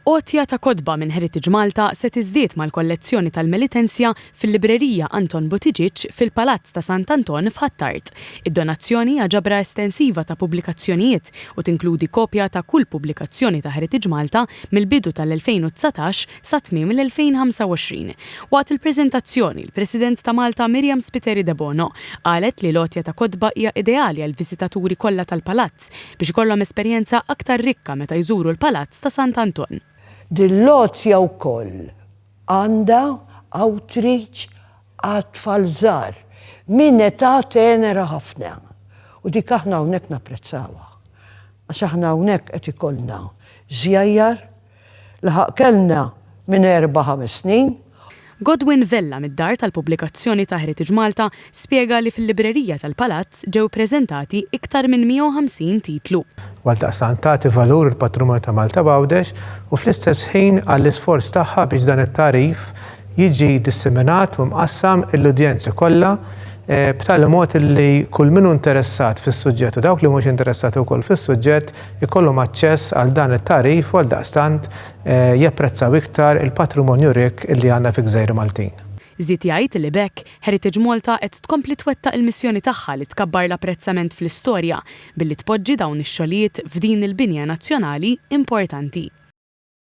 Għotja ta' kodba minn Heritage Malta se tiżdied mal-kollezzjoni tal-Militenzja fil-Librerija Anton Buttigieg fil-Palazz ta' Sant'Anton f'Ħattart. Id-donazzjoni hija ġabra estensiva ta' pubblikazzjonijiet u tinkludi kopja ta' kull pubblikazzjoni ta' Heritage Malta mill-bidu tal-2019 sa tmiem l-2025. Waqt il-preżentazzjoni, il-President ta' Malta Miriam Spiteri de Bono qalet li l-għotja ta' kodba hija ideali għall-viżitaturi kollha tal-palazz biex ikollhom esperjenza aktar rikka meta jżuru l-Palazz ta' Sant'Anton. Dil-lotja wkoll għandha outreach għat-tfal żgħar min età tenera ħafna. U dik aħna hawnhekk napprezzawha. Għax aħna hawnhekk qed ikollna żjajjar li kellna minn 4-5 snin. Godwin Vella mid-dar tal-pubblikazzjoni ta' Heritage Malta spjega li fil-librerija tal-Palazz ġew preżentati iktar minn 150 titlu. Għaldaqstant tagħti valur il-patrimonju ta' Malta Bawdex u fl-istess ħin għall-isforz tagħha biex dan it-tarif jiġi disseminat u mqassam l-udjenzi kollha b'tali mod li kull minnu interessat fis-suġġett u dawk li mhux interessati wkoll fis-suġġett ikollhom aċċess għal dan it-tarif u għaldaqstant japprezzaw iktar il-patrimonju rik li għandna fi Gżejjer Maltin. Żied jgħid li bekk Heritage Malta qed tkompli twettaq il-missjoni tagħha li tkabbar l-apprezzament fl-istorja billi tpoġġi dawn ix-xogħlijiet f'din il-binja nazzjonali importanti.